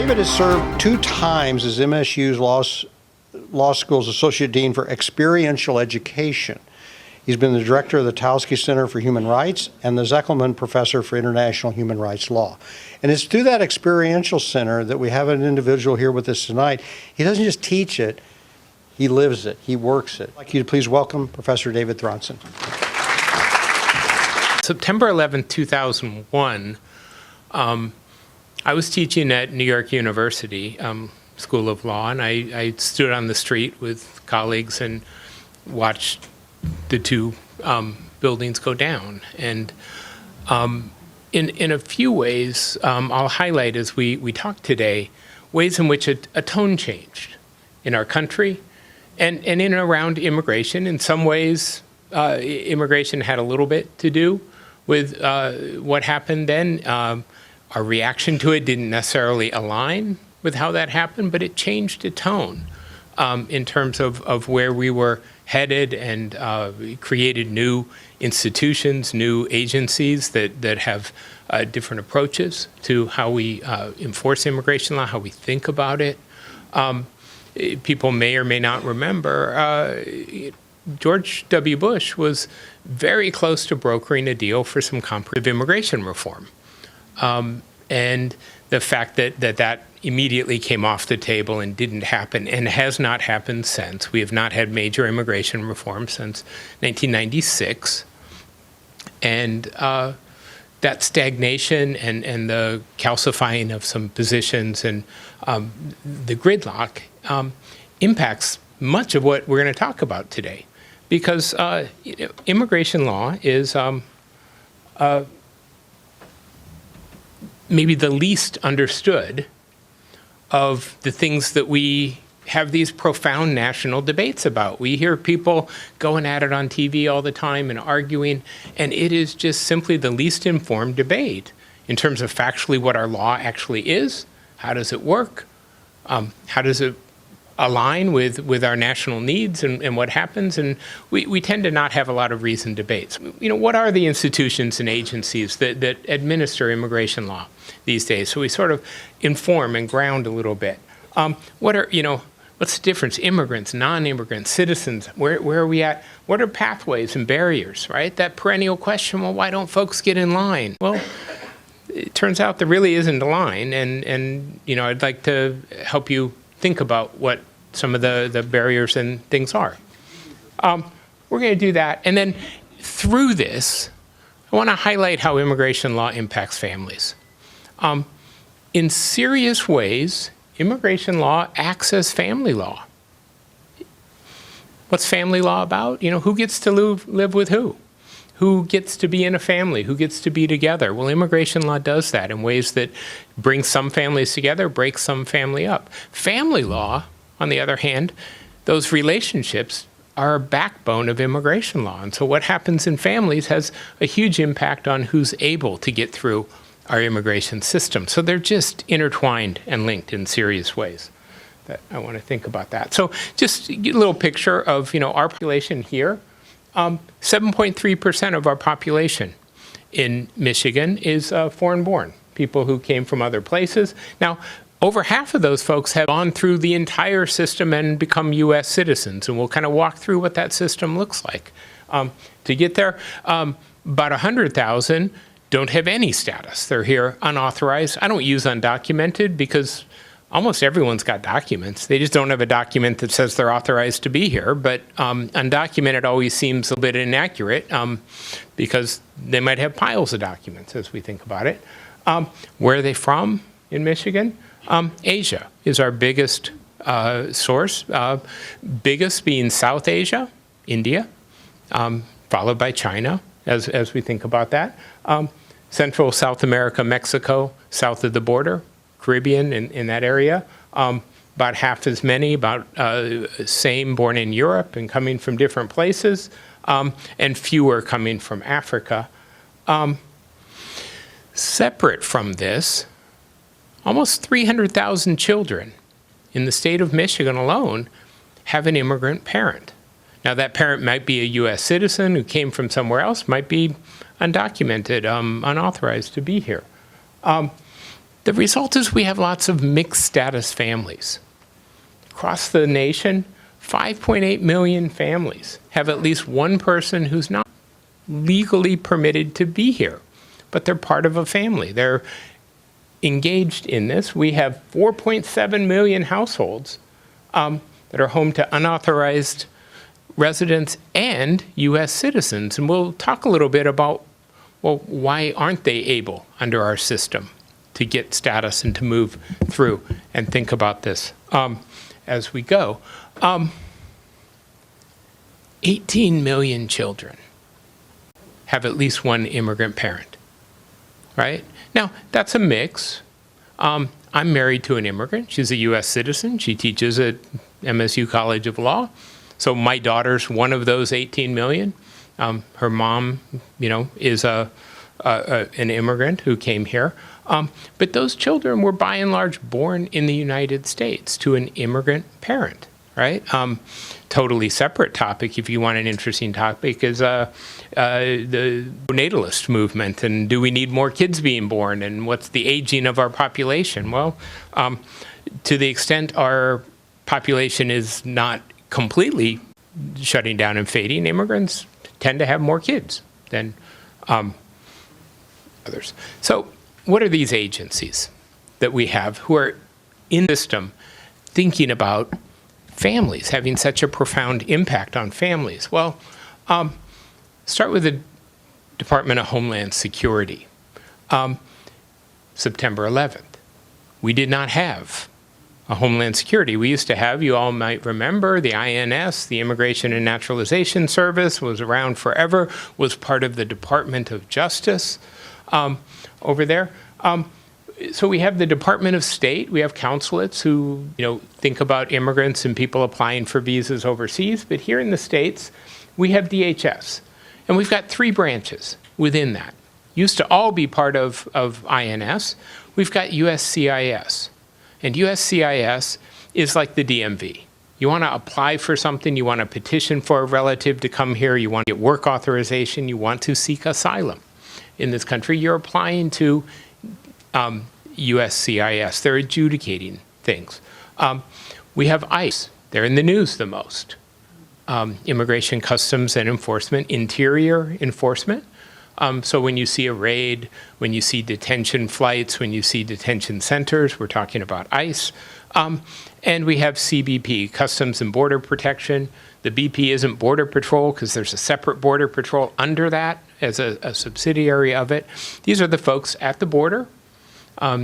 David has served 2 times as MSU's Law School's Associate Dean for Experiential Education. He's been the director of the Towski Center for Human Rights and the Zeckelman Professor for International Human Rights Law. And it's through that experiential center that we have an individual here with us tonight. He doesn't just teach it, he lives it, he works it. I'd like you to please welcome Professor David Thronson. September 11th, 2001, I was teaching at New York University School of Law, and I stood on the street with colleagues and watched the 2 buildings go down. And in a few ways, I'll highlight as we talk today, ways in which a tone changed in our country and in and around immigration. In some ways, immigration had a little bit to do with what happened then. Our reaction to it didn't necessarily align with how that happened, but it changed a tone in terms of where we were headed, and created new institutions, new agencies that have different approaches to how we enforce immigration law, how we think about it. People may or may not remember, George W. Bush was very close to brokering a deal for some comprehensive immigration reform. And the fact that immediately came off the table and didn't happen and has not happened since. We have not had major immigration reform since 1996. And that stagnation and the calcifying of some positions and the gridlock impacts much of what we're going to talk about today. Because immigration law is maybe the least understood of the things that we have these profound national debates about. We hear people going at it on TV all the time and arguing, and it is just simply the least informed debate in terms of factually what our law actually is, how does it work, how does it align with our national needs and what happens, and we tend to not have a lot of reasoned debates. What are the institutions and agencies that administer immigration law these days? So we sort of inform and ground a little bit. What's the difference? Immigrants, non-immigrants, citizens, where are we at? What are pathways and barriers, right? That perennial question, well, why don't folks get in line? Well, it turns out there really isn't a line, and I'd like to help you think about what some of the barriers and things are. We're going to do that. And then through this, I want to highlight how immigration law impacts families. In serious ways, immigration law acts as family law. What's family law about? Who gets to live with who? Who gets to be in a family? Who gets to be together? Well, immigration law does that in ways that bring some families together, break some family up. Family law, on the other hand, those relationships are a backbone of immigration law. And so what happens in families has a huge impact on who's able to get through our immigration system. So they're just intertwined and linked in serious ways. That I want to think about that. So just a little picture of our population here. 7.3% of our population in Michigan is foreign-born, people who came from other places. Now, over half of those folks have gone through the entire system and become U.S. citizens, and we'll kind of walk through what that system looks like. To get there, about 100,000 don't have any status. They're here unauthorized. I don't use undocumented because almost everyone's got documents. They just don't have a document that says they're authorized to be here. But undocumented always seems a bit inaccurate because they might have piles of documents as we think about it. Where are they from in Michigan? Asia is our biggest source, biggest being South Asia, India, followed by China as we think about that. Central South America, Mexico, south of the border, Caribbean in that area, about half as many, about same born in Europe and coming from different places, and fewer coming from Africa. Separate from this, almost 300,000 children in the state of Michigan alone have an immigrant parent. Now that parent might be a U.S. citizen who came from somewhere else, might be undocumented, unauthorized to be here. The result is we have lots of mixed status families. Across the nation, 5.8 million families have at least one person who's not legally permitted to be here, but they're part of a family. They're engaged in this. We have 4.7 million households that are home to unauthorized residents and U.S. citizens. And we'll talk a little bit about, well, why aren't they able under our system to get status and to move through and think about this as we go. 18 million children have at least one immigrant parent, right? Now, that's a mix. I'm married to an immigrant. She's a U.S. citizen. She teaches at MSU College of Law. So my daughter's one of those 18 million. Her mom, is an immigrant who came here. But those children were by and large born in the United States to an immigrant parent, right? Totally separate topic, if you want an interesting topic, is the natalist movement, and do we need more kids being born, and what's the aging of our population? Well, to the extent our population is not completely shutting down and fading, immigrants tend to have more kids than others. So what are these agencies that we have who are in the system thinking about families, having such a profound impact on families? Well, start with the Department of Homeland Security. September 11th, we did not have a Homeland Security. We used to have, you all might remember, the INS, the Immigration and Naturalization Service, was around forever, was part of the Department of Justice over there. So we have the Department of State, we have consulates who, think about immigrants and people applying for visas overseas, but here in the States, we have DHS. And we've got 3 branches within that. Used to all be part of INS. We've got USCIS. And USCIS is like the DMV. You want to apply for something, you want to petition for a relative to come here, you want to get work authorization, you want to seek asylum in this country, you're applying to USCIS. They're adjudicating things. We have ICE. They're in the news the most. Immigration, Customs and Enforcement, Interior Enforcement. So when you see a raid, when you see detention flights, when you see detention centers, we're talking about ICE. And we have CBP, Customs and Border Protection. The BP isn't Border Patrol because there's a separate Border Patrol under that as a subsidiary of it. These are the folks at the border.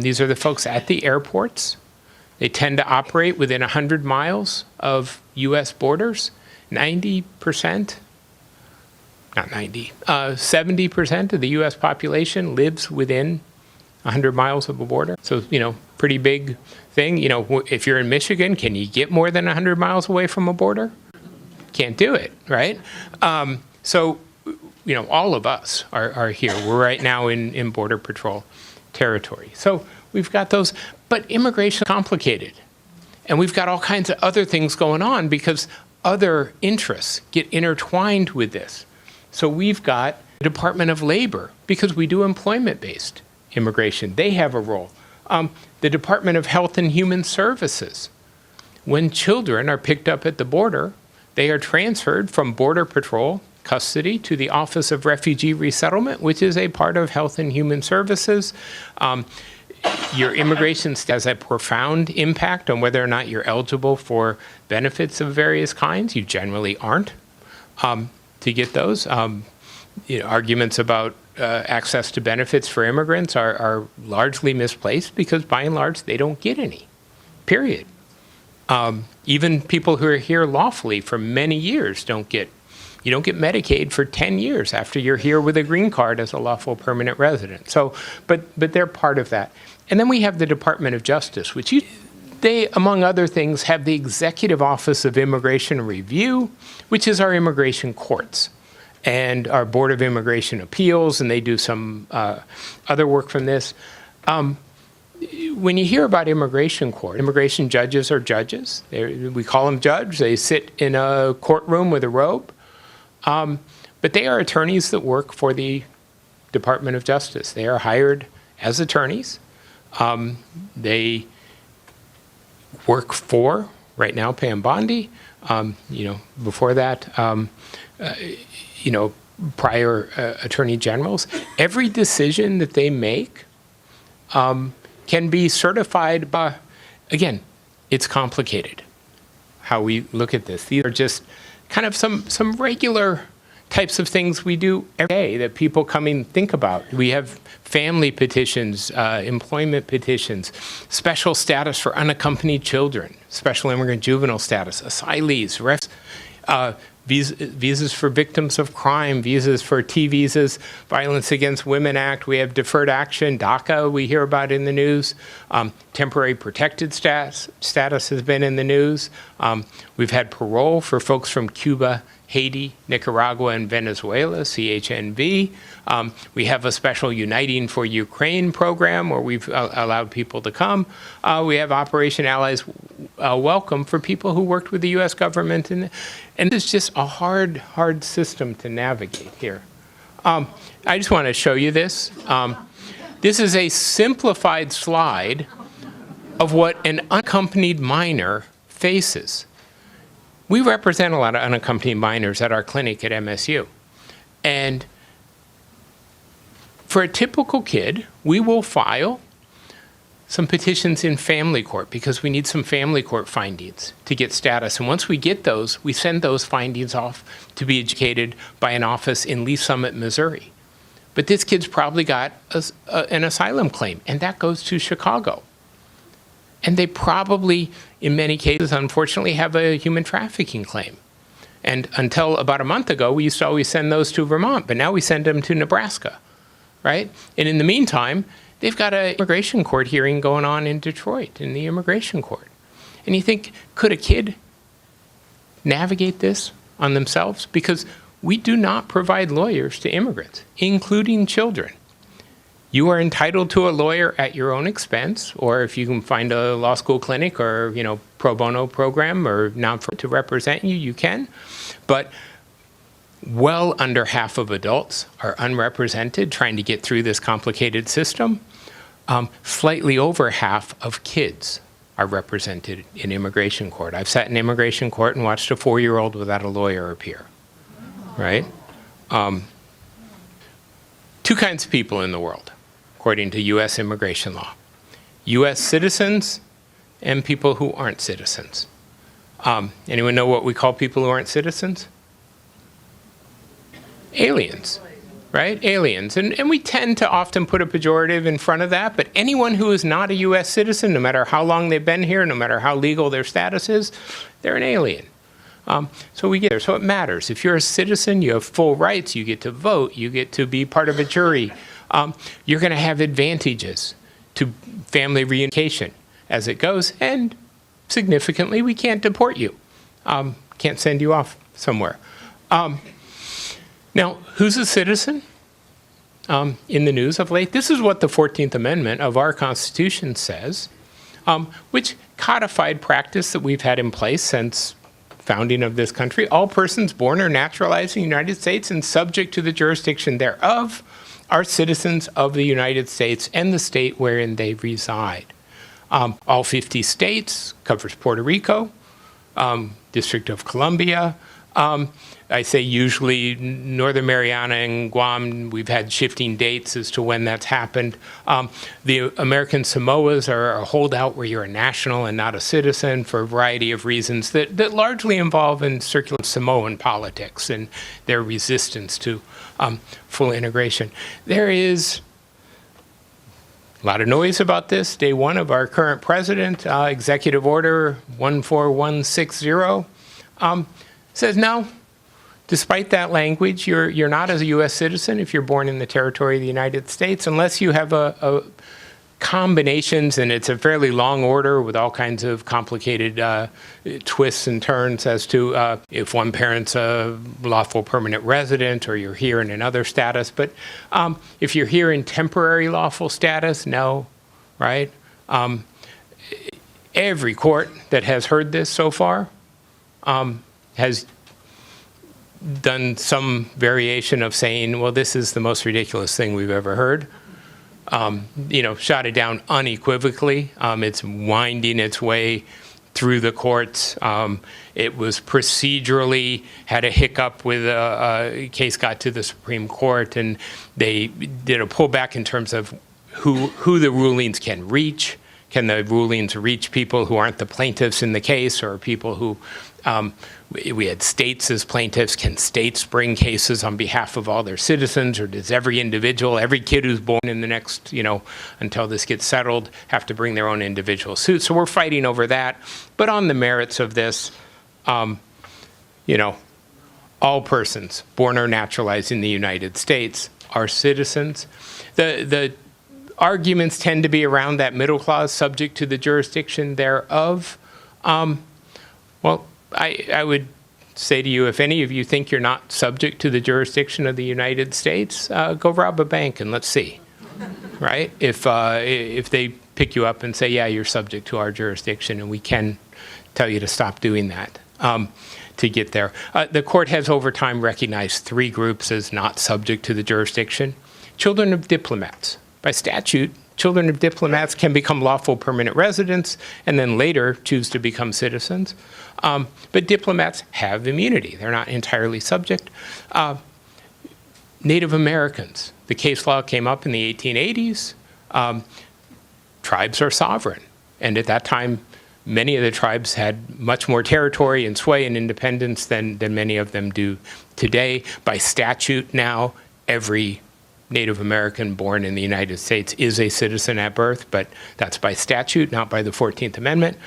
These are the folks at the airports. They tend to operate within 100 miles of U.S. borders. 70% of the U.S. population lives within 100 miles of a border. So, pretty big thing. If you're in Michigan, can you get more than 100 miles away from a border? Can't do it, right? So, all of us are here. We're right now in Border Patrol territory. So we've got those, but immigration is complicated. And we've got all kinds of other things going on because other interests get intertwined with this. So we've got the Department of Labor, because we do employment-based immigration. They have a role. The Department of Health and Human Services. When children are picked up at the border, they are transferred from Border Patrol custody to the Office of Refugee Resettlement, which is a part of Health and Human Services. Your immigration has a profound impact on whether or not you're eligible for benefits of various kinds. You generally aren't to get those. Arguments about access to benefits for immigrants are largely misplaced because by and large they don't get any, period. Even people who are here lawfully for many years you don't get Medicaid for 10 years after you're here with a green card as a lawful permanent resident. So, but they're part of that. And then we have the Department of Justice, which they, among other things, have the Executive Office of Immigration Review, which is our immigration courts, and our Board of Immigration Appeals, and they do some other work from this. When you hear about immigration court, immigration judges are judges. We call them judge. They sit in a courtroom with a robe. But they are attorneys that work for the Department of Justice. They are hired as attorneys. They work for, right now, Pam Bondi. Before that, prior attorney generals. Every decision that they make can be certified by, again, it's complicated how we look at this. These are just kind of some regular types of things we do every day that people come and think about. We have family petitions, employment petitions, special status for unaccompanied children, special immigrant juvenile status, asylees, visas for victims of crime, visas for T visas, Violence Against Women Act. We have deferred action, DACA we hear about in the news. Temporary protected status has been in the news. We've had parole for folks from Cuba, Haiti, Nicaragua, and Venezuela, CHNV. We have a special Uniting for Ukraine program where we've allowed people to come. We have Operation Allies Welcome for people who worked with the U.S. government. And it's just a hard system to navigate here. I just want to show you this. This is a simplified slide of what an unaccompanied minor faces. We represent a lot of unaccompanied minors at our clinic at MSU. And for a typical kid, we will file some petitions in family court because we need some family court findings to get status. And once we get those, we send those findings off to be educated by an office in Lee Summit, Missouri. But this kid's probably got an asylum claim, and that goes to Chicago. And they probably, in many cases, unfortunately, have a human trafficking claim. And until about a month ago, we used to always send those to Vermont, but now we send them to Nebraska, right? And in the meantime, they've got an immigration court hearing going on in Detroit, in the immigration court. And you think, could a kid navigate this on themselves? Because we do not provide lawyers to immigrants, including children. You are entitled to a lawyer at your own expense, or if you can find a law school clinic or, pro bono program or non-for to represent you, you can. But well under half of adults are unrepresented trying to get through this complicated system. Slightly over half of kids are represented in immigration court. I've sat in immigration court and watched a 4-year-old without a lawyer appear, right? Two kinds of people in the world, according to U.S. immigration law. U.S. citizens and people who aren't citizens. Anyone know what we call people who aren't citizens? Aliens, right? Aliens. And we tend to often put a pejorative in front of that, but anyone who is not a U.S. citizen, no matter how long they've been here, no matter how legal their status is, they're an alien. So we get there. So it matters. If you're a citizen, you have full rights. You get to vote. You get to be part of a jury. You're going to have advantages to family reunification as it goes. And significantly, we can't deport you. Can't send you off somewhere. Now, who's a citizen? In the news of late, this is what the 14th Amendment of our Constitution says, which codified practice that we've had in place since founding of this country. All persons born or naturalized in the United States and subject to the jurisdiction thereof are citizens of the United States and the state wherein they reside. All 50 states, covers Puerto Rico, District of Columbia. I say usually Northern Mariana and Guam, we've had shifting dates as to when that's happened. The American Samoas are a holdout where you're a national and not a citizen for a variety of reasons that largely involve in circular Samoan politics and their resistance to full integration. There is a lot of noise about this. Day one of our current president, Executive Order 14160, says no. Despite that language, you're not as a U.S. citizen if you're born in the territory of the United States, unless you have a combinations, and it's a fairly long order with all kinds of complicated twists and turns as to if one parent's a lawful permanent resident or you're here in another status. But if you're here in temporary lawful status, no, right? Every court that has heard this so far has done some variation of saying, well, this is the most ridiculous thing we've ever heard. shot it down unequivocally. It's winding its way through the courts. It was procedurally had a hiccup with a case got to the Supreme Court, and they did a pullback in terms of who the rulings can reach. Can the rulings reach people who aren't the plaintiffs in the case, or people who we had states as plaintiffs? Can states bring cases on behalf of all their citizens, or does every individual, every kid who's born in the next, until this gets settled, have to bring their own individual suit? So we're fighting over that. But on the merits of this, all persons born or naturalized in the United States are citizens. The arguments tend to be around that middle clause, subject to the jurisdiction thereof. Well, I would say to you, if any of you think you're not subject to the jurisdiction of the United States, go rob a bank and let's see, right? If they pick you up and say, yeah, you're subject to our jurisdiction, and we can tell you to stop doing that to get there. The court has over time recognized 3 groups as not subject to the jurisdiction. Children of diplomats. By statute, children of diplomats can become lawful permanent residents and then later choose to become citizens. But diplomats have immunity. They're not entirely subject. Native Americans. The case law came up in the 1880s. Tribes are sovereign. And at that time, many of the tribes had much more territory and sway and independence than many of them do today. By statute now, every Native American born in the United States is a citizen at birth, but that's by statute, not by the 14th Amendment.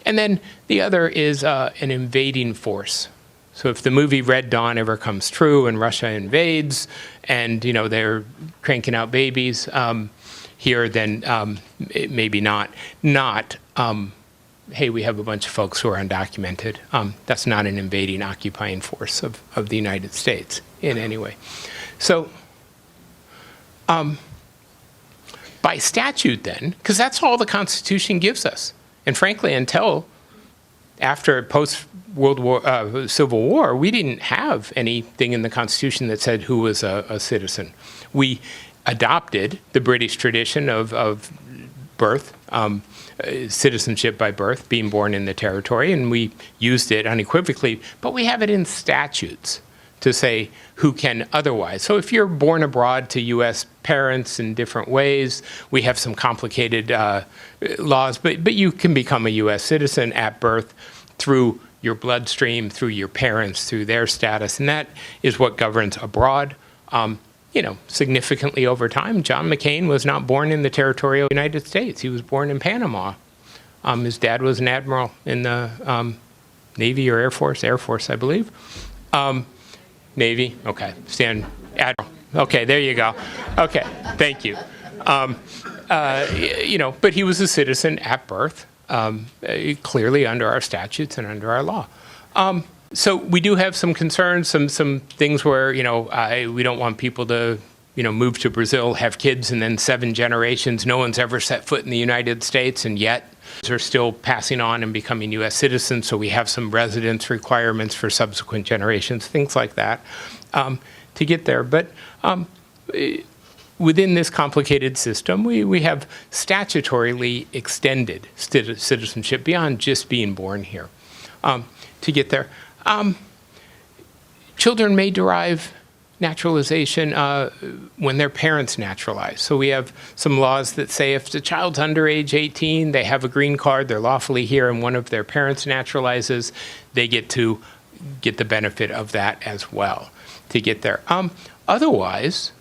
And then the other is an invading force. So if the movie Red Dawn ever comes true and Russia invades and, they're cranking out babies here, then maybe not. Hey, we have a bunch of folks who are undocumented. That's not an invading, occupying force of the United States in any way. So by statute then, because that's all the Constitution gives us. And frankly, until after post-World War, Civil War, we didn't have anything in the Constitution that said who was a citizen. We adopted the British tradition of birth, citizenship by birth, being born in the territory, and we used it unequivocally, but we have it in statutes to say who can otherwise. So if you're born abroad to U.S. parents in different ways, we have some complicated laws, but you can become a U.S. citizen at birth through your bloodstream, through your parents, through their status, and that is what governs abroad. Significantly over time, John McCain was not born in the territorial United States. He was born in Panama. His dad was an admiral in the Navy or Air Force, I believe. Navy, okay, stand admiral. Okay, there you go. Okay, thank you. But he was a citizen at birth, clearly under our statutes and under our law. So we do have some concerns, some things where, we don't want people to, move to Brazil, have kids, and then 7 generations, no one's ever set foot in the United States, and yet they're still passing on and becoming U.S. citizens, so we have some residence requirements for subsequent generations, things like that, to get there. But within this complicated system, we have statutorily extended citizenship beyond just being born here to get there. Children may derive naturalization when their parents naturalize. So we have some laws that say if the child's under age 18, they have a green card, they're lawfully here, and one of their parents naturalizes, they get to get the benefit of that as well to get there. Otherwise,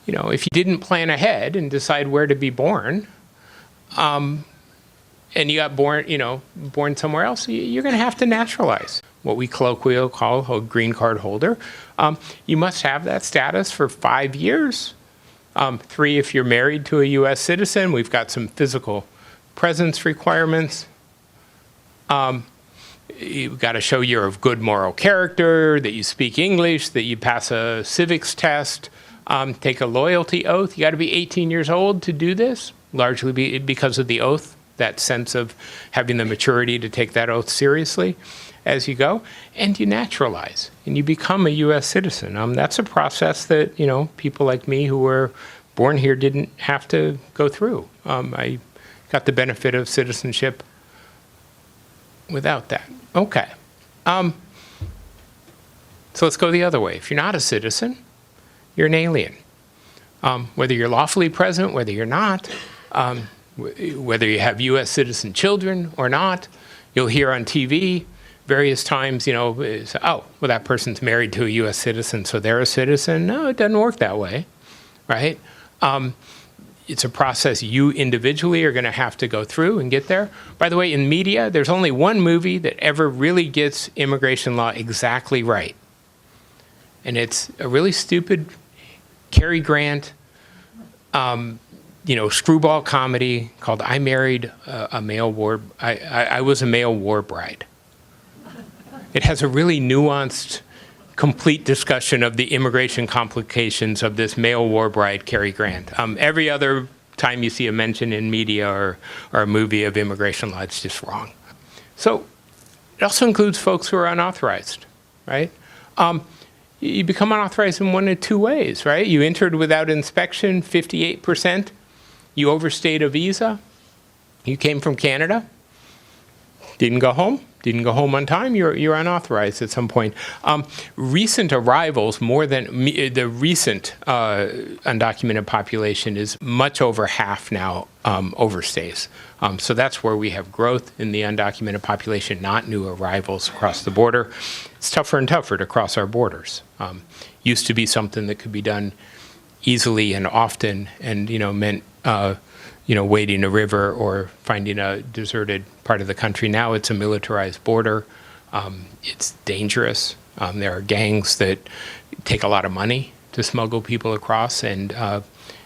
if you didn't plan ahead and decide where to be born, and you got born somewhere else, you're going to have to naturalize. What we colloquially call a green card holder. You must have that status for 5 years. 3, if you're married to a U.S. citizen. We've got some physical presence requirements. You've got to show you're of good moral character, that you speak English, that you pass a civics test, take a loyalty oath. You got to be 18 years old to do this, largely because of the oath, that sense of having the maturity to take that oath seriously as you go, and you naturalize, and you become a U.S. citizen. That's a process that, people like me who were born here didn't have to go through. I got the benefit of citizenship without that. Okay. So let's go the other way. If you're not a citizen, you're an alien. Whether you're lawfully present, whether you're not, whether you have U.S. citizen children or not, you'll hear on TV various times, oh, well, that person's married to a U.S. citizen, so they're a citizen. No, it doesn't work that way, right? It's a process you individually are going to have to go through and get there. By the way, in media, there's only one movie that ever really gets immigration law exactly right. And it's a really stupid Cary Grant, screwball comedy called I Married a Male War... I Was a Male War Bride. It has a really nuanced, complete discussion of the immigration complications of this male war bride, Cary Grant. Every other time you see a mention in media or a movie of immigration law, it's just wrong. So it also includes folks who are unauthorized, right? You become unauthorized in one of two ways, right? You entered without inspection, 58%. You overstayed a visa. You came from Canada. Didn't go home on time, you're unauthorized at some point. Recent arrivals, more than the recent undocumented population is much over half now overstays. So that's where we have growth in the undocumented population, not new arrivals across the border. It's tougher and tougher to cross our borders. Used to be something that could be done easily and often, and meant wading a river or finding a deserted part of the country. Now it's a militarized border. It's dangerous. There are gangs that take a lot of money to smuggle people across, and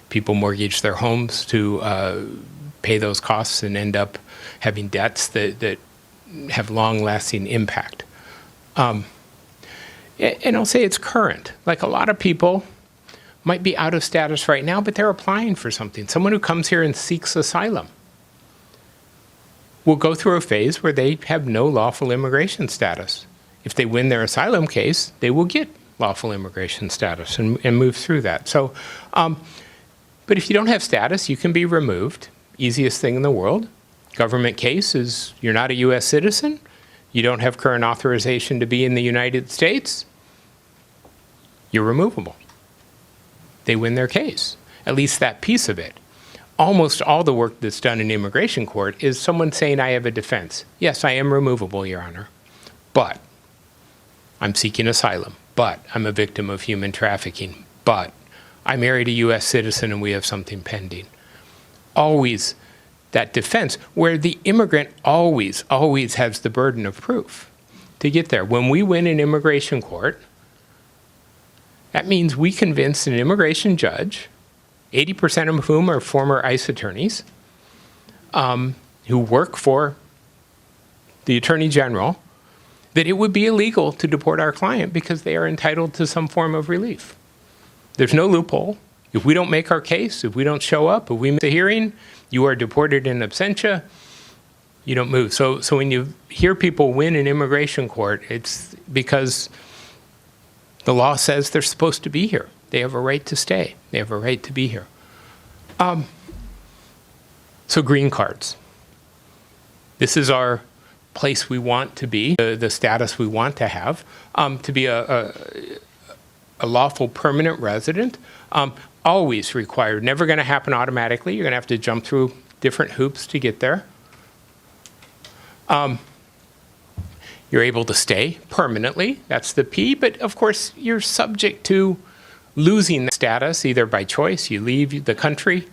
people mortgage their homes to pay those costs and end up having debts that have long-lasting impact. And I'll say it's current. Like, a lot of people might be out of status right now, but they're applying for something. Someone who comes here and seeks asylum will go through a phase where they have no lawful immigration status. If they win their asylum case, they will get lawful immigration status and move through that. So, but if you don't have status, you can be removed. Easiest thing in the world. Government case is you're not a U.S. citizen, you don't have current authorization to be in the United States, you're removable. They win their case, at least that piece of it. Almost all the work that's done in immigration court is someone saying, I have a defense. Yes, I am removable, Your Honor, but I'm seeking asylum, but I'm a victim of human trafficking, but I married a U.S. citizen and we have something pending. Always that defense, where the immigrant always has the burden of proof to get there. When we win in immigration court, that means we convince an immigration judge, 80% of whom are former ICE attorneys, who work for the Attorney General, that it would be illegal to deport our client because they are entitled to some form of relief. There's no loophole. If we don't make our case, if we don't show up, if we miss a hearing, you are deported in absentia, you don't move. So when you hear people win in immigration court, it's because the law says they're supposed to be here. They have a right to stay. They have a right to be here. So green cards. This is our place we want to be, the status we want to have, to be a lawful permanent resident. Always required, never going to happen automatically. You're going to have to jump through different hoops to get there. You're able to stay permanently, that's the P, but of course you're subject to losing that status either by choice, you leave the country,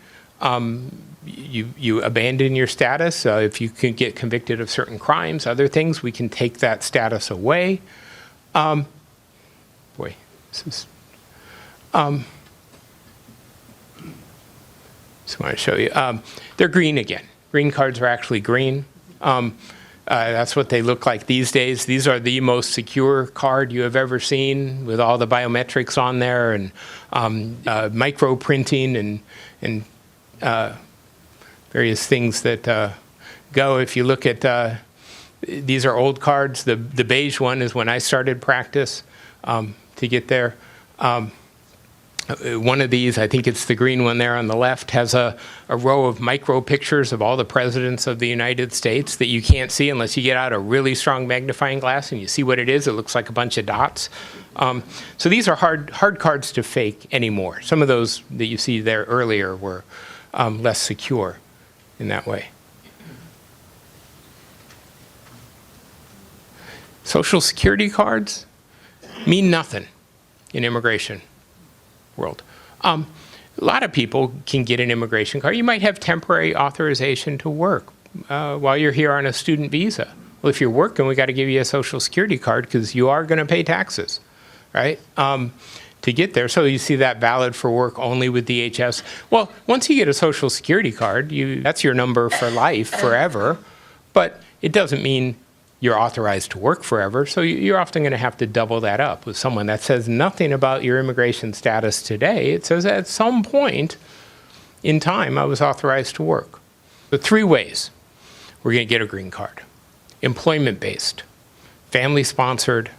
you abandon your status. If you can get convicted of certain crimes, other things, we can take that status away. Just want to show you. They're green again. Green cards are actually green. That's what they look like these days. These are the most secure card you have ever seen, with all the biometrics on there and micro printing and various things that go. If you look at these are old cards. The beige one is when I started practice to get there. One of these, I think it's the green one there on the left, has a row of micro pictures of all the presidents of the United States that you can't see unless you get out a really strong magnifying glass and you see what it is. It looks like a bunch of dots. So these are hard cards to fake anymore. Some of those that you see there earlier were less secure in that way. Social Security cards mean nothing in immigration world. A lot of people can get an immigration card. You might have temporary authorization to work while you're here on a student visa. Well, if you're working, we got to give you a Social Security card because you are going to pay taxes, right? To get there. So you see that valid for work only with DHS. Well, once you get a Social Security card, that's your number for life, forever. But it doesn't mean you're authorized to work forever, so you're often going to have to double that up with someone that says nothing about your immigration status today. It says at some point in time I was authorized to work. So 3 ways we're going to get a green card: employment-based, family-sponsored,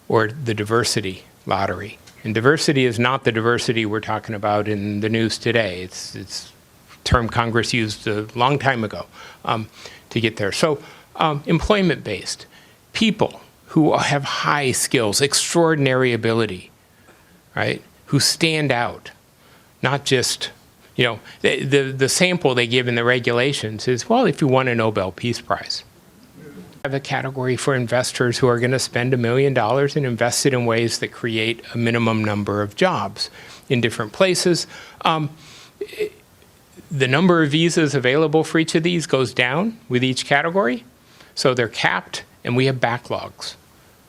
or the diversity lottery. And diversity is not the diversity we're talking about in the news today. It's a term Congress used a long time ago to get there. So employment-based, people who have high skills, extraordinary ability, right? Who stand out, not just, the sample they give in the regulations is, well, if you won a Nobel Peace Prize. Have a category for investors who are going to spend $1 million and invest it in ways that create a minimum number of jobs in different places. The number of visas available for each of these goes down with each category. So they're capped, and we have backlogs,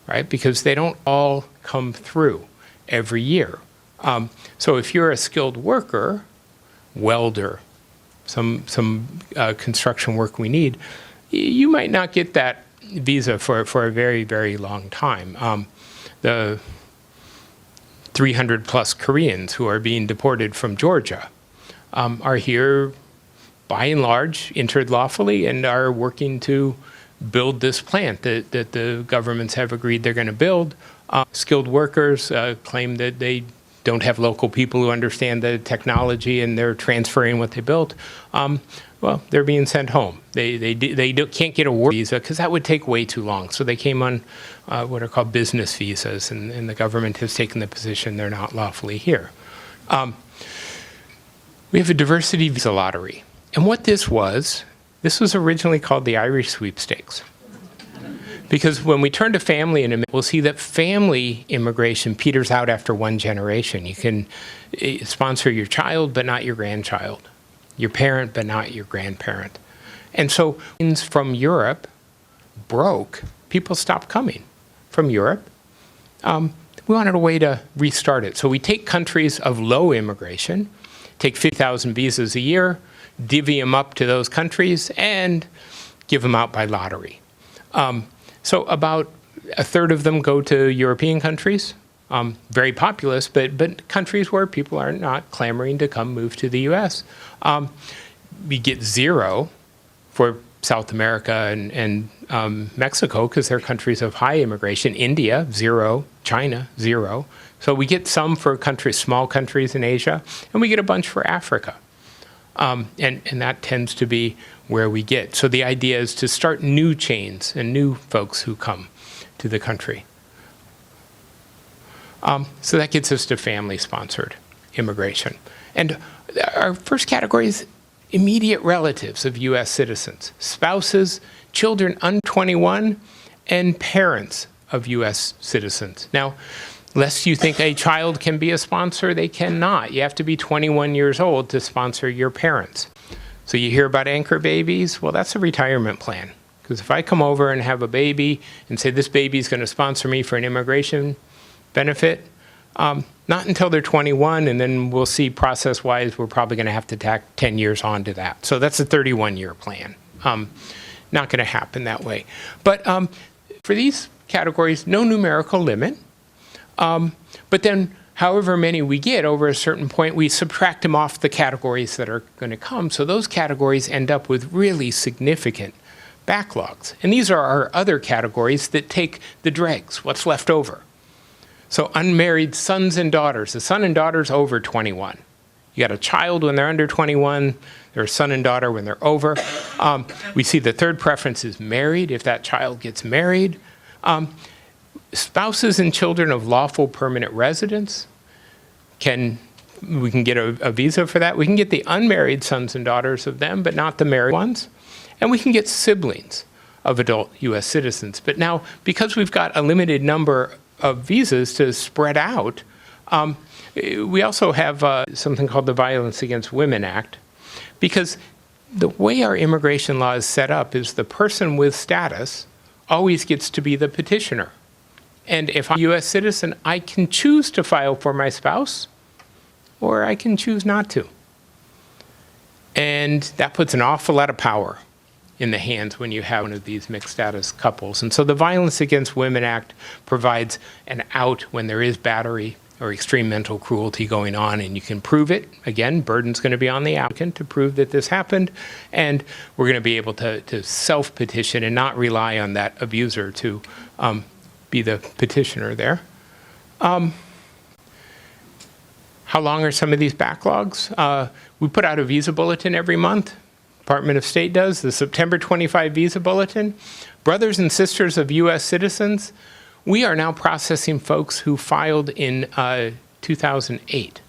right? Because they don't all come through every year. So if you're a skilled worker, welder, some construction work we need, you might not get that visa for a very, very long time. The 300 plus Koreans who are being deported from Georgia are here, by and large, entered lawfully and are working to build this plant that the governments have agreed they're going to build. Skilled workers claim that they don't have local people who understand the technology and they're transferring what they built. Well, they're being sent home. They can't get a work visa because that would take way too long. So they came on what are called business visas, and the government has taken the position they're not lawfully here. We have a diversity visa lottery. And what this was originally called the Irish sweepstakes. Because when we turn to family in a minute, we'll see that family immigration peters out after one generation. You can sponsor your child, but not your grandchild. Your parent, but not your grandparent. And so from Europe broke. People stopped coming from Europe. We wanted a way to restart it. So we take countries of low immigration, take 50,000 visas a year, divvy them up to those countries, and give them out by lottery. So about a third of them go to European countries, very populous, but countries where people are not clamoring to come move to the U.S. We get 0 for South America and Mexico because they're countries of high immigration. India, 0. China, 0. So we get some for countries, small countries in Asia, and we get a bunch for Africa. And that tends to be where we get. So the idea is to start new chains and new folks who come to the country. So that gets us to family-sponsored immigration. And our first category is immediate relatives of U.S. citizens, spouses, children under 21, and parents of U.S. citizens. Now, lest you think a child can be a sponsor, they cannot. You have to be 21 years old to sponsor your parents. So you hear about anchor babies? Well, that's a retirement plan. Because if I come over and have a baby and say this baby's going to sponsor me for an immigration benefit, not until they're 21, and then we'll see process-wise, we're probably going to have to tack 10 years onto that. So that's a 31-year plan. Not going to happen that way. But for these categories, no numerical limit. But then however many we get over a certain point, we subtract them off the categories that are going to come. So those categories end up with really significant backlogs. And these are our other categories that take the dregs, what's left over. So unmarried sons and daughters. The son and daughter's over 21. You got a child when they're under 21. They're a son and daughter when they're over. We see the third preference is married, if that child gets married. Spouses and children of lawful permanent residents, we can get a visa for that. We can get the unmarried sons and daughters of them, but not the married ones. And we can get siblings of adult U.S. citizens. But now, because we've got a limited number of visas to spread out, we also have something called the Violence Against Women Act, because the way our immigration law is set up is the person with status always gets to be the petitioner. And if I'm a U.S. citizen, I can choose to file for my spouse, or I can choose not to. And that puts an awful lot of power in the hands when you have one of these mixed status couples. And so the Violence Against Women Act provides an out when there is battery or extreme mental cruelty going on, and you can prove it. Again, burden's going to be on the applicant to prove that this happened, and we're going to be able to self-petition and not rely on that abuser to be the petitioner there. How long are some of these backlogs? We put out a visa bulletin every month. Department of State does, the September 25 visa bulletin. Brothers and sisters of U.S. citizens, we are now processing folks who filed in 2008.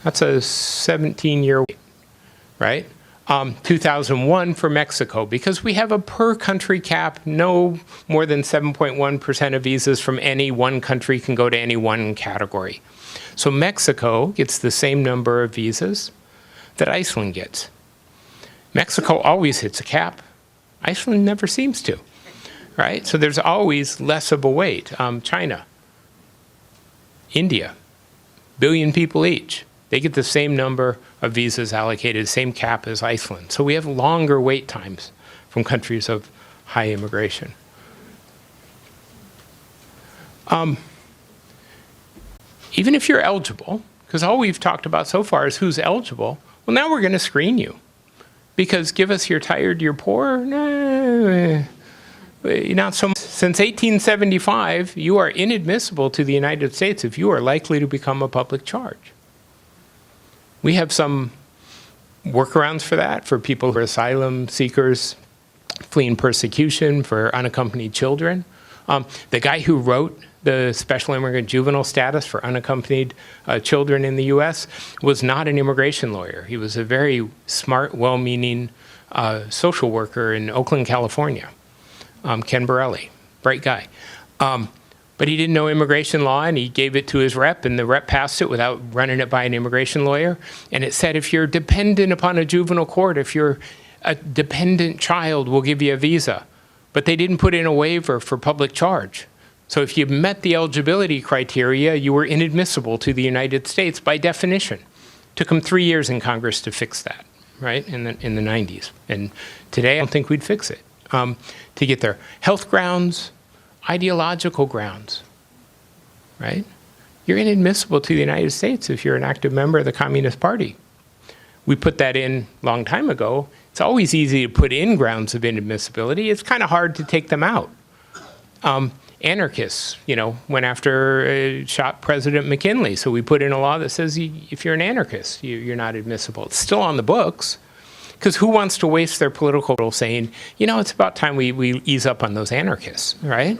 That's a 17-year wait, right? 2001 for Mexico, because we have a per country cap. No more than 7.1% of visas from any one country can go to any one category. So Mexico gets the same number of visas that Iceland gets. Mexico always hits a cap. Iceland never seems to, right? So there's always less of a wait. China, India, billion people each. They get the same number of visas allocated, same cap as Iceland. So we have longer wait times from countries of high immigration. Even if you're eligible, because all we've talked about so far is who's eligible, well, now we're going to screen you. Because give us you're tired, you're poor, nah, not so much. Since 1875, you are inadmissible to the United States if you are likely to become a public charge. We have some workarounds for that, for people who are asylum seekers fleeing persecution, for unaccompanied children. The guy who wrote the special immigrant juvenile status for unaccompanied children in the U.S. was not an immigration lawyer. He was a very smart, well-meaning social worker in Oakland, California, Ken Borelli, bright guy. But he didn't know immigration law, and he gave it to his rep, and the rep passed it without running it by an immigration lawyer. And it said, if you're dependent upon a juvenile court, if you're a dependent child, we'll give you a visa. But they didn't put in a waiver for public charge. So if you met the eligibility criteria, you were inadmissible to the United States by definition. Took them 3 years in Congress to fix that, right, in the 90s. And today, I don't think we'd fix it. To get there. Health grounds, ideological grounds, right? You're inadmissible to the United States if you're an active member of the Communist Party. We put that in a long time ago. It's always easy to put in grounds of inadmissibility. It's kind of hard to take them out. Anarchists, went after, shot President McKinley. So we put in a law that says if you're an anarchist, you're not admissible. It's still on the books. Because who wants to waste their political role saying, it's about time we ease up on those anarchists, right?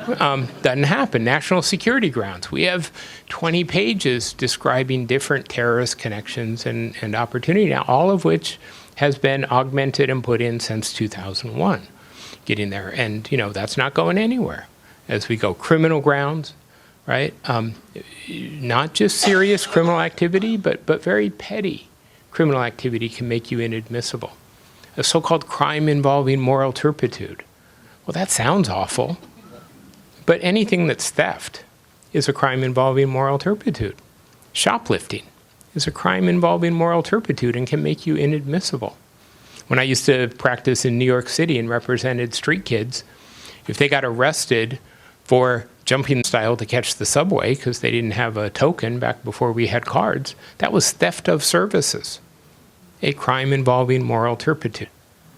Doesn't happen. National security grounds. We have 20 pages describing different terrorist connections and opportunity, now all of which has been augmented and put in since 2001, getting there. And, that's not going anywhere as we go. Criminal grounds, right? Not just serious criminal activity, but very petty criminal activity can make you inadmissible. A so-called crime involving moral turpitude. Well, that sounds awful, but anything that's theft is a crime involving moral turpitude. Shoplifting is a crime involving moral turpitude and can make you inadmissible. When I used to practice in New York City and represented street kids, if they got arrested for jumping style to catch the subway because they didn't have a token back before we had cards, that was theft of services, a crime involving moral turpitude.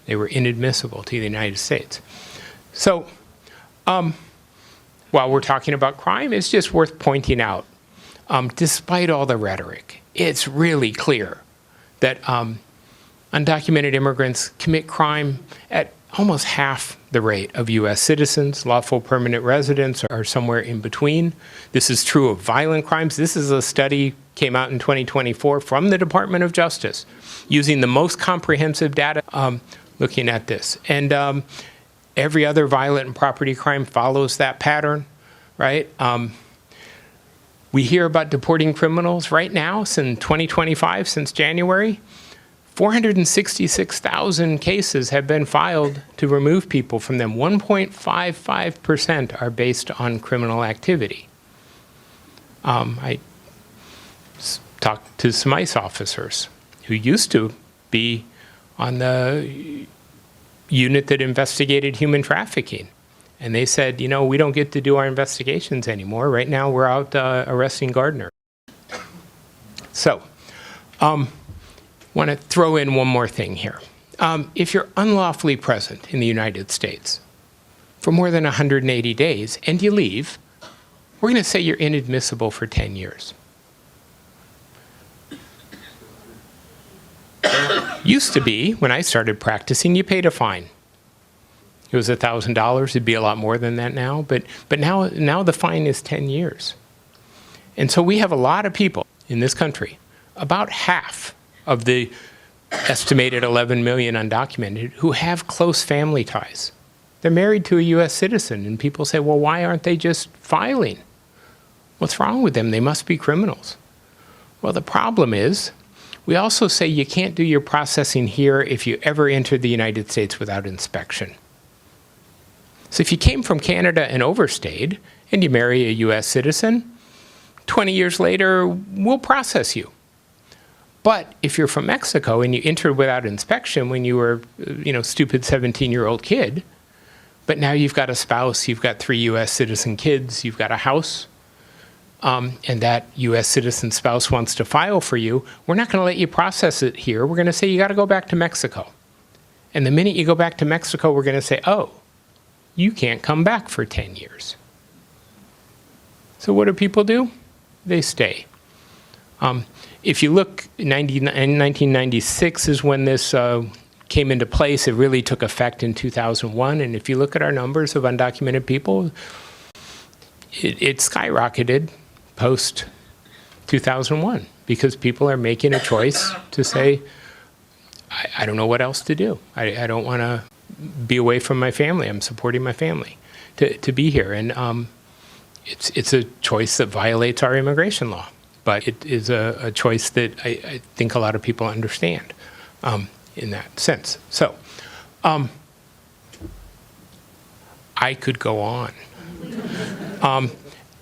They were inadmissible to the United States. So what while we're talking about crime, it's just worth pointing out, despite all the rhetoric, it's really clear that undocumented immigrants commit crime at almost half the rate of U.S. citizens. Lawful permanent residents are somewhere in between. This is true of violent crimes. This is a study came out in 2024 from the Department of Justice using the most comprehensive data looking at this. And every other violent and property crime follows that pattern, right? We hear about deporting criminals right now, since 2025, since January. 466,000 cases have been filed to remove people from them. 1.55% are based on criminal activity. I talked to some ICE officers who used to be on the unit that investigated human trafficking. And they said, you know, we don't get to do our investigations anymore. Right now we're out arresting gardeners. So, want to throw in one more thing here. If you're unlawfully present in the United States for more than 180 days and you leave, we're going to say you're inadmissible for 10 years. Used to be, when I started practicing, you paid a fine. It was $1,000. It'd be a lot more than that now, but now the fine is 10 years. And so we have a lot of people in this country, about half of the estimated 11 million undocumented, who have close family ties. They're married to a U.S. citizen, and people say, well, why aren't they just filing? What's wrong with them? They must be criminals. Well, the problem is, we also say you can't do your processing here if you ever enter the United States without inspection. So if you came from Canada and overstayed, and you marry a U.S. citizen, 20 years later, we'll process you. But if you're from Mexico and you entered without inspection when you were, stupid 17-year-old kid, but now you've got a spouse, you've got 3 U.S. citizen kids, you've got a house, and that U.S. citizen spouse wants to file for you, we're not going to let you process it here. We're going to say you got to go back to Mexico. And the minute you go back to Mexico, we're going to say, oh, you can't come back for 10 years. So what do people do? They stay. If you look, in 1996 is when this came into place. It really took effect in 2001. And if you look at our numbers of undocumented people, it skyrocketed post 2001 because people are making a choice to say, I don't know what else to do. I don't want to be away from my family. I'm supporting my family to be here. And it's a choice that violates our immigration law. But it is a choice that I think a lot of people understand in that sense. So I could go on.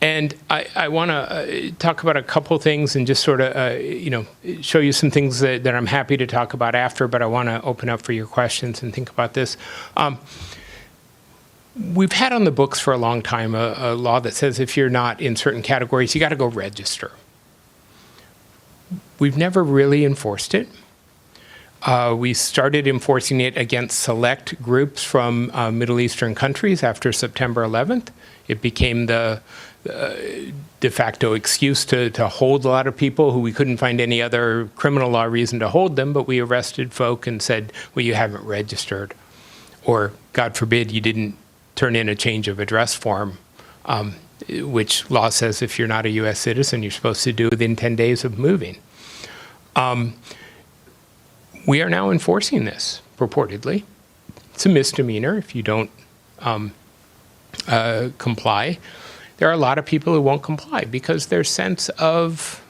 And I want to talk about a couple things and just sort of, show you some things that I'm happy to talk about after, but I want to open up for your questions and think about this. We've had on the books for a long time a law that says if you're not in certain categories, you got to go register. We've never really enforced it. We started enforcing it against select groups from Middle Eastern countries after September 11th. It became the de facto excuse to hold a lot of people who we couldn't find any other criminal law reason to hold them, but we arrested folk and said, well, you haven't registered. Or, God forbid, you didn't turn in a change of address form, which law says if you're not a U.S. citizen, you're supposed to do within 10 days of moving. We are now enforcing this, purportedly. It's a misdemeanor if you don't comply. There are a lot of people who won't comply because their sense of,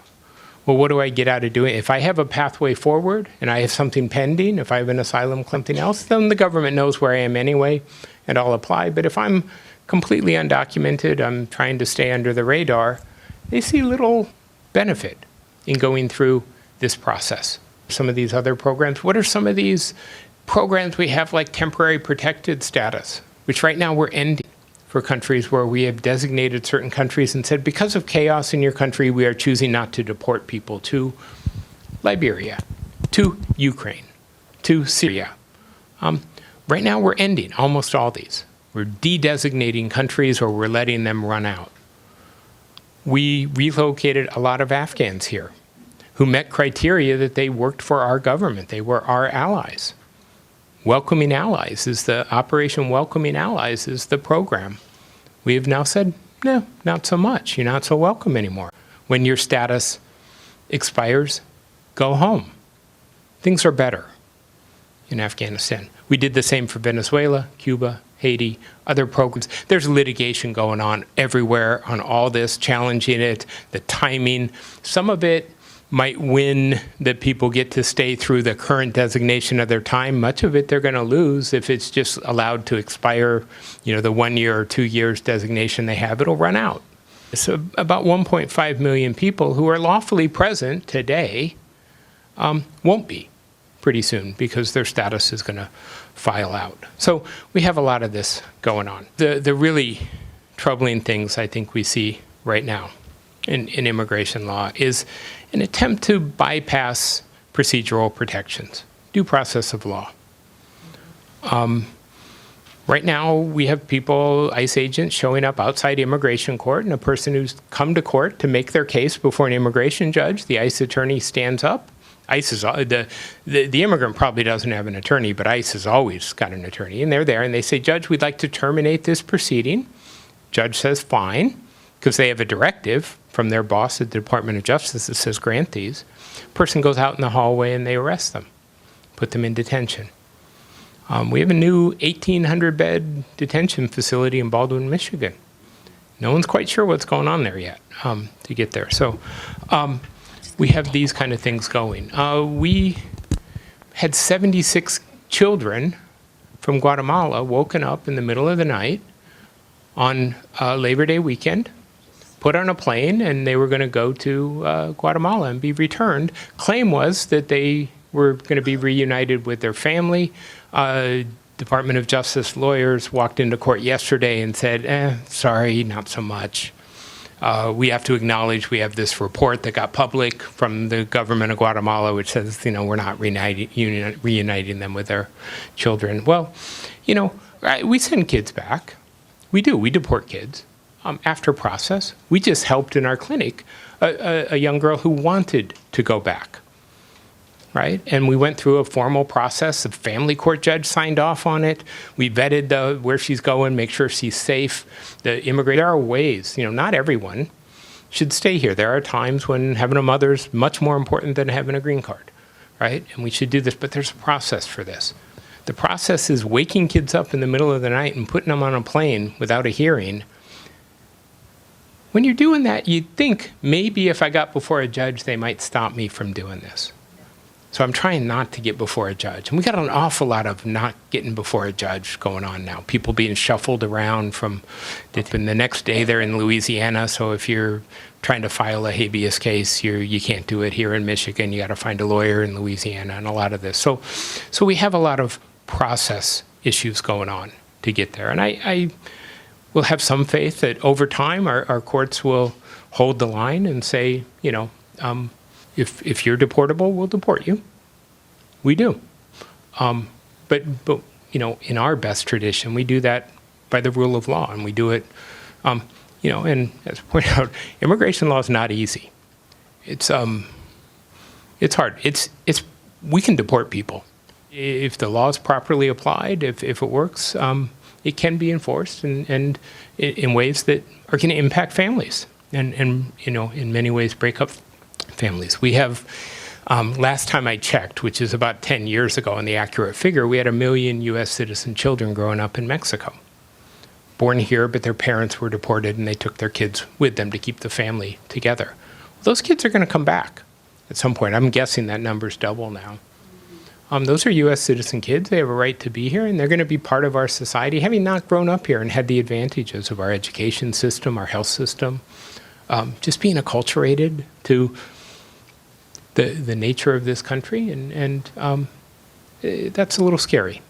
well, what do I get out of doing? If I have a pathway forward and I have something pending, if I have an asylum, something else, then the government knows where I am anyway, and I'll apply. But if I'm completely undocumented, I'm trying to stay under the radar, they see little benefit in going through this process. Some of these other programs, what are some of these programs we have, like temporary protected status, which right now we're ending for countries where we have designated certain countries and said, because of chaos in your country, we are choosing not to deport people to Liberia, to Ukraine, to Syria. Right now we're ending almost all these. We're de-designating countries or we're letting them run out. We relocated a lot of Afghans here who met criteria that they worked for our government. They were our allies. Welcoming Allies is the Operation Welcoming Allies is the program. We have now said, no, not so much. You're not so welcome anymore. When your status expires, go home. Things are better in Afghanistan. We did the same for Venezuela, Cuba, Haiti, other programs. There's litigation going on everywhere on all this, challenging it, the timing. Some of it might win that people get to stay through the current designation of their time. Much of it they're going to lose if it's just allowed to expire, the 1 year or 2 years designation they have, it'll run out. So about 1.5 million people who are lawfully present today won't be pretty soon because their status is going to file out. So we have a lot of this going on. The really troubling things I think we see right now in immigration law is an attempt to bypass procedural protections, due process of law. Right now, we have people, ICE agents, showing up outside immigration court, and a person who's come to court to make their case before an immigration judge, the ICE attorney stands up. ICE is the immigrant probably doesn't have an attorney, but ICE has always got an attorney, and they're there, and they say, Judge, we'd like to terminate this proceeding. Judge says, fine, because they have a directive from their boss at the Department of Justice that says grant these. Person goes out in the hallway and they arrest them, put them in detention. We have a new 1,800-bed detention facility in Baldwin, Michigan. No one's quite sure what's going on there yet to get there. So we have these kind of things going. We had 76 children from Guatemala woken up in the middle of the night on Labor Day weekend, put on a plane, and they were going to go to Guatemala and be returned. Claim was that they were going to be reunited with their family. Department of Justice lawyers walked into court yesterday and said, sorry, not so much. We have to acknowledge we have this report that got public from the government of Guatemala, which says, we're not reuniting them with their children. Well, we send kids back. We do. We deport kids. After process, we just helped in our clinic a young girl who wanted to go back, right? And we went through a formal process. The family court judge signed off on it. We vetted where she's going, make sure she's safe. The immigrant, there are ways, not everyone should stay here. There are times when having a mother is much more important than having a green card, right? And we should do this, but there's a process for this. The process is waking kids up in the middle of the night and putting them on a plane without a hearing. When you're doing that, you'd think maybe if I got before a judge, they might stop me from doing this. So I'm trying not to get before a judge. And we got an awful lot of not getting before a judge going on now. People being shuffled around and the next day they're in Louisiana. So if you're trying to file a habeas case, you can't do it here in Michigan. You got to find a lawyer in Louisiana and a lot of this. So we have a lot of process issues going on to get there. And I will have some faith that over time our courts will hold the line and say, if you're deportable, we'll deport you. We do. But in our best tradition, we do that by the rule of law, and we do it, and as I pointed out, immigration law is not easy. It's hard. We can deport people. If the law is properly applied, if it works, it can be enforced and in ways that are going to impact families and in many ways break up families. We have, last time I checked, which is about 10 years ago, and the accurate figure, we had 1 million U.S. citizen children growing up in Mexico. Born here, but their parents were deported and they took their kids with them to keep the family together. Those kids are going to come back at some point. I'm guessing that number's double now. Those are U.S. citizen kids. They have a right to be here, and they're going to be part of our society, having not grown up here and had the advantages of our education system, our health system, just being acculturated to the nature of this country, and that's a little scary.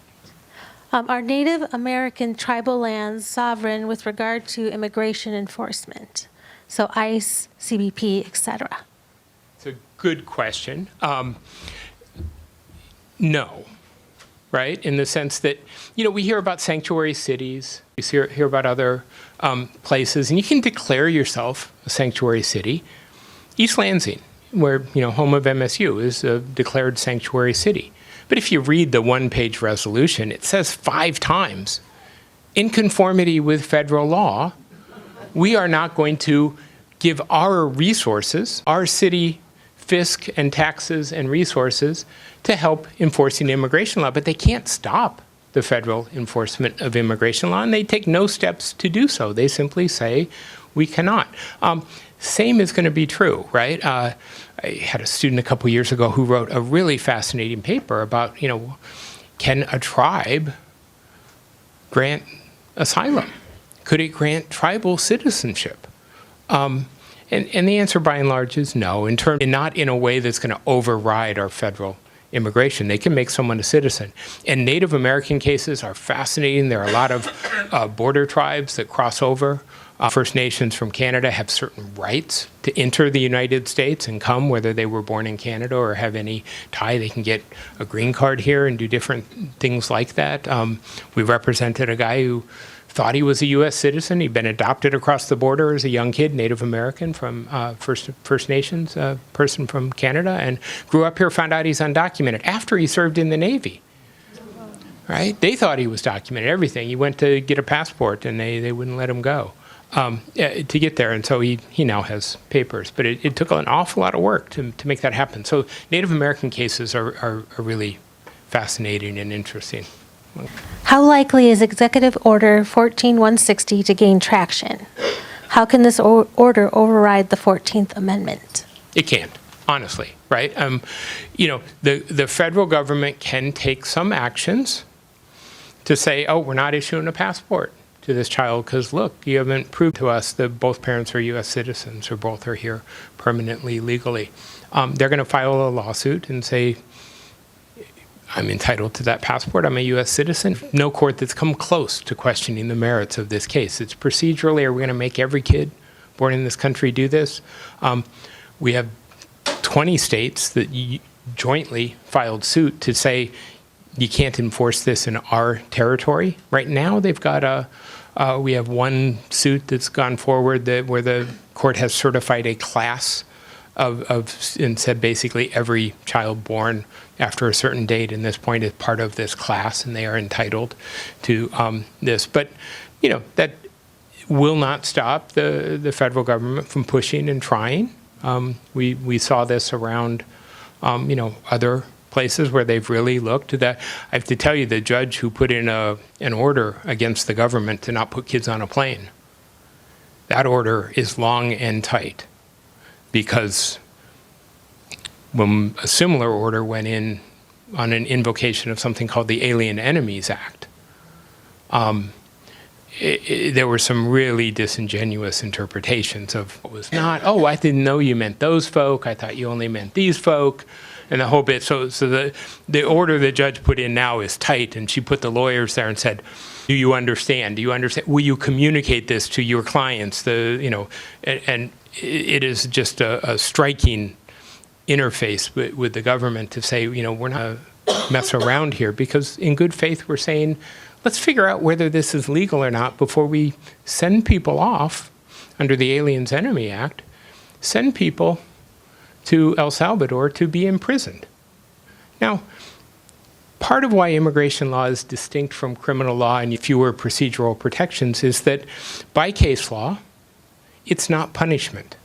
Are Native American tribal lands sovereign with regard to immigration enforcement? So ICE, CBP, et cetera. It's a good question. No, right? In the sense that, we hear about sanctuary cities, we hear about other places, and you can declare yourself a sanctuary city. East Lansing, where, home of MSU, is a declared sanctuary city. But if you read the one-page resolution, it says 5 times, in conformity with federal law, we are not going to give our resources, our city fisc and taxes and resources, to help enforcing immigration law. But they can't stop the federal enforcement of immigration law, and they take no steps to do so. They simply say, we cannot. Same is going to be true, right? I had a student a couple years ago who wrote a really fascinating paper about, can a tribe grant asylum? Could it grant tribal citizenship? And the answer, by and large, is no. Not in a way that's going to override our federal immigration. They can make someone a citizen. And Native American cases are fascinating. There are a lot of border tribes that cross over. First Nations from Canada have certain rights to enter the United States and come, whether they were born in Canada or have any tie. They can get a green card here and do different things like that. We represented a guy who thought he was a U.S. citizen. He'd been adopted across the border as a young kid, Native American from First Nations, person from Canada, and grew up here, found out he's undocumented after he served in the Navy. Right? They thought he was documented, everything. He went to get a passport, and they wouldn't let him go to get there. And so he now has papers. But it took an awful lot of work to make that happen. So Native American cases are really fascinating and interesting. How likely is Executive Order 14160 to gain traction? How can this order override the 14th Amendment? It can't, honestly, right? The federal government can take some actions to say, oh, we're not issuing a passport to this child because, look, you haven't proved to us that both parents are U.S. citizens or both are here permanently, legally. They're going to file a lawsuit and say, I'm entitled to that passport. I'm a U.S. citizen. No court that's come close to questioning the merits of this case. It's procedurally, are we going to make every kid born in this country do this? We have 20 states that jointly filed suit to say you can't enforce this in our territory. Right now, they've got we have one suit that's gone forward where the court has certified a class and said basically every child born after a certain date in this point is part of this class and they are entitled to this. But, that will not stop the federal government from pushing and trying. We saw this around, other places where they've really looked at that. I have to tell you, the judge who put in an order against the government to not put kids on a plane, that order is long and tight. Because when a similar order went in on an invocation of something called the Alien Enemies Act, there were some really disingenuous interpretations of what was not, oh, I didn't know you meant those folk, I thought you only meant these folk, and the whole bit. So the order the judge put in now is tight, and she put the lawyers there and said, do you understand? Do you understand? Will you communicate this to your clients? And it is just a striking interface with the government to say, we're not mess around here, because in good faith we're saying, let's figure out whether this is legal or not before we send people off under the Aliens Enemy Act, send people to El Salvador to be imprisoned. Now, part of why immigration law is distinct from criminal law and fewer procedural protections is that by case law, it's not punishment.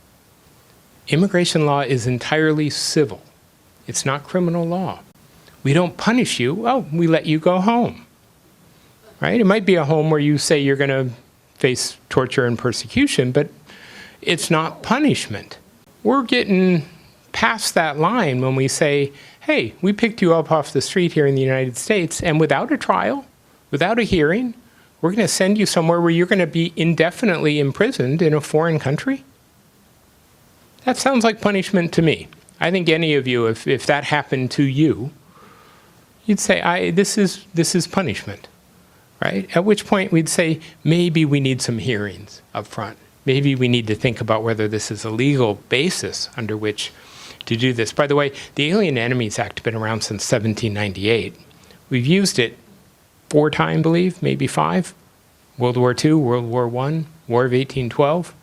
Immigration law is entirely civil. It's not criminal law. We don't punish you. Oh, we let you go home. Right? It might be a home where you say you're going to face torture and persecution, but it's not punishment. We're getting past that line when we say, hey, we picked you up off the street here in the United States, and without a trial, without a hearing, we're going to send you somewhere where you're going to be indefinitely imprisoned in a foreign country? That sounds like punishment to me. I think any of you, if that happened to you, you'd say, this is punishment, right? At which point we'd say, maybe we need some hearings up front. Maybe we need to think about whether this is a legal basis under which to do this. By the way, the Alien Enemies Act has been around since 1798. We've used it 4 times, I believe, maybe 5. World War II, World War I, War of 1812.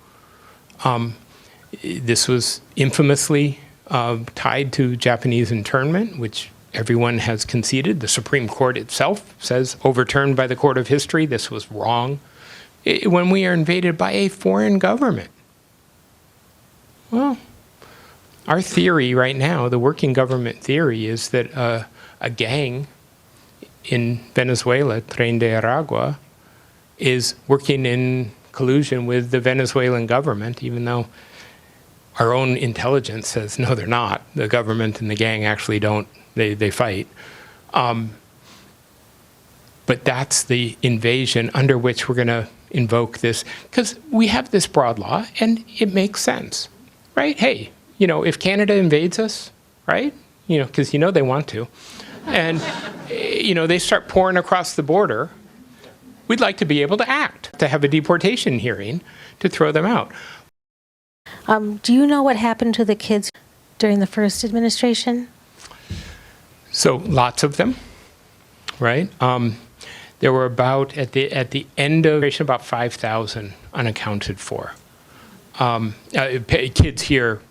This was infamously tied to Japanese internment, which everyone has conceded. The Supreme Court itself says, overturned by the court of history, this was wrong. When we are invaded by a foreign government. Well, our theory right now, the working government theory, is that a gang in Venezuela, Tren de Aragua, is working in collusion with the Venezuelan government, even though our own intelligence says, no, they're not. The government and the gang actually don't, they fight. But that's the invasion under which we're going to invoke this, because we have this broad law, and it makes sense, right? Hey, if Canada invades us, right? Because they want to, and they start pouring across the border, we'd like to be able to act, to have a deportation hearing, to throw them out. Do you know what happened to the kids during the first administration? So lots of them, right? There were about, at the end of about 5,000 unaccounted for. Kids here,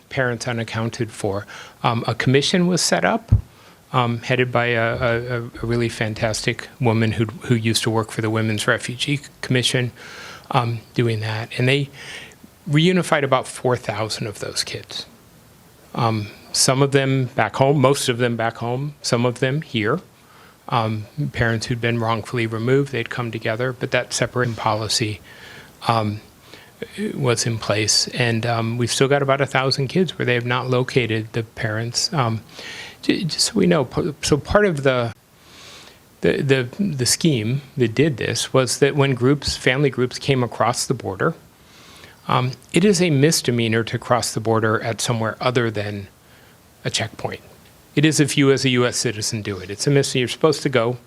parents unaccounted for. A commission was set up, headed by a really fantastic woman who used to work for the Women's Refugee Commission, doing that. And they reunified about 4,000 of those kids. Some of them back home, most of them back home, some of them here. Parents who'd been wrongfully removed, they'd come together, but that separate policy was in place. And we've still got about 1,000 kids where they have not located the parents. Just so we know, so part of the scheme that did this was that when family groups came across the border, it is a misdemeanor to cross the border at somewhere other than a checkpoint. It is if you as a U.S. citizen do it. It's a misdemeanor. You're supposed to go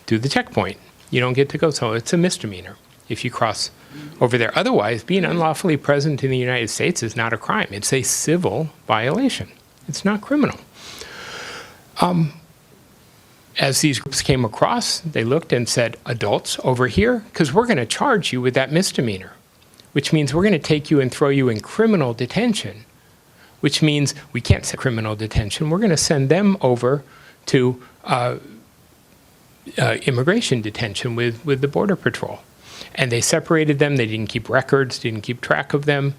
do the checkpoint. You don't get to go, so it's a misdemeanor if you cross over there. Otherwise, being unlawfully present in the United States is not a crime. It's a civil violation. It's not criminal. As these groups came across, they looked and said, adults over here, because we're going to charge you with that misdemeanor, which means we're going to take you and throw you in criminal detention, which means we can't send criminal detention. We're going to send them over to immigration detention with the Border Patrol. And they separated them. They didn't keep records, didn't keep track of them.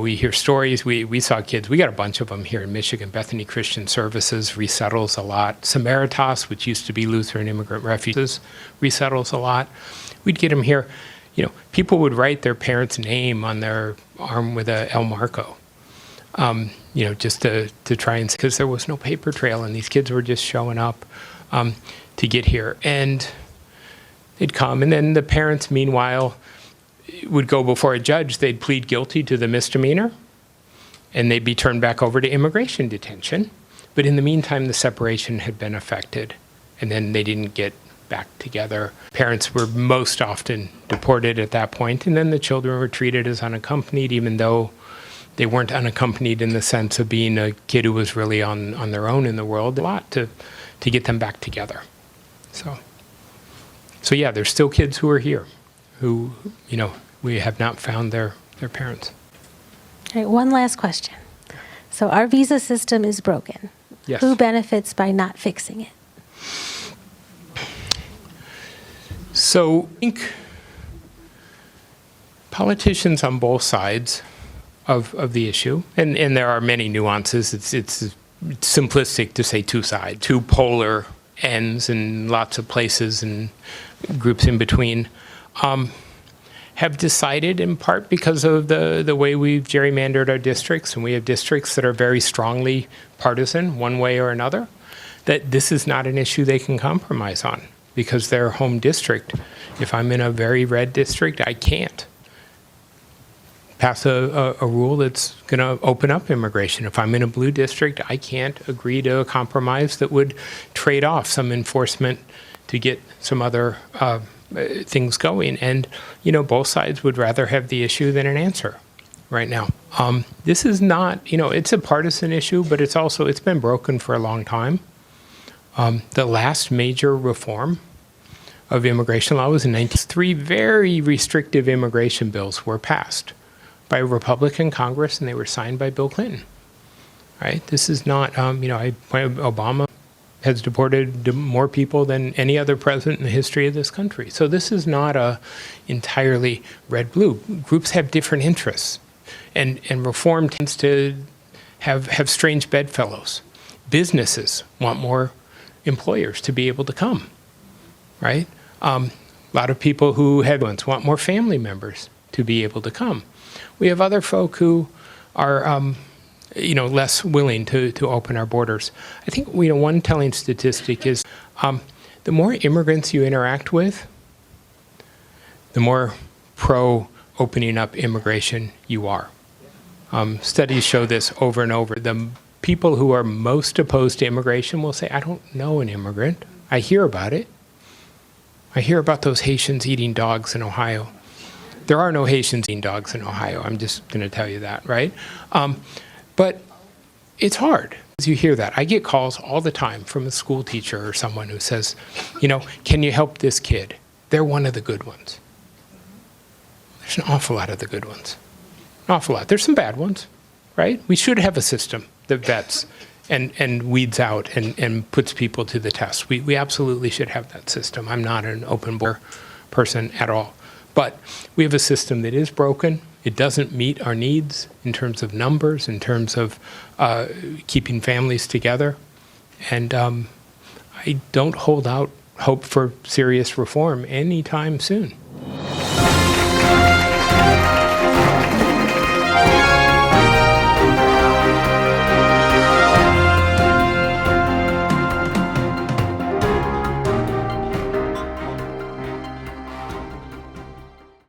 We hear stories. We saw kids. We got a bunch of them here in Michigan. Bethany Christian Services resettles a lot. Samaritas, which used to be Lutheran Immigrant Refuges, resettles a lot. We'd get them here. People would write their parents' name on their arm with a El Marco, just to try and, because there was no paper trail, and these kids were just showing up to get here. And they'd come, and then the parents, meanwhile, would go before a judge. They'd plead guilty to the misdemeanor, and they'd be turned back over to immigration detention. But in the meantime, the separation had been effected, and then they didn't get back together. Parents were most often deported at that point, and then the children were treated as unaccompanied, even though they weren't unaccompanied in the sense of being a kid who was really on their own in the world. A lot to get them back together. So yeah, there's still kids who are here who, we have not found their parents. All right, one last question. So our visa system is broken. Yes. Who benefits by not fixing it? So I think politicians on both sides of the issue, and there are many nuances. It's simplistic to say two sides, two polar ends, and lots of places and groups in between, have decided, in part because of the way we've gerrymandered our districts, and we have districts that are very strongly partisan one way or another, that this is not an issue they can compromise on, because their home district, if I'm in a very red district, I can't pass a rule that's going to open up immigration. If I'm in a blue district, I can't agree to a compromise that would trade off some enforcement to get some other things going. And, both sides would rather have the issue than an answer right now. This is not, it's a partisan issue, but it's been broken for a long time. The last major reform of immigration law was in 1993. Very restrictive immigration bills were passed by a Republican Congress, and they were signed by Bill Clinton. Right? This is not, Obama has deported more people than any other president in the history of this country. So this is not a entirely red-blue. Groups have different interests, and reform tends to have strange bedfellows. Businesses want more employers to be able to come, right? A lot of people who have influence want more family members to be able to come. We have other folk who are, less willing to open our borders. I think, one telling statistic is the more immigrants you interact with, the more pro-opening up immigration you are. Studies show this over and over. The people who are most opposed to immigration will say, I don't know an immigrant. I hear about it. I hear about those Haitians eating dogs in Ohio. There are no Haitians eating dogs in Ohio. I'm just going to tell you that, right? But it's hard as you hear that. I get calls all the time from a school teacher or someone who says, can you help this kid? They're one of the good ones. There's an awful lot of the good ones. An awful lot. There's some bad ones, right? We should have a system that vets and weeds out and puts people to the test. We absolutely should have that system. I'm not an open border person at all. But we have a system that is broken. It doesn't meet our needs in terms of numbers, in terms of keeping families together. And I don't hold out hope for serious reform anytime soon.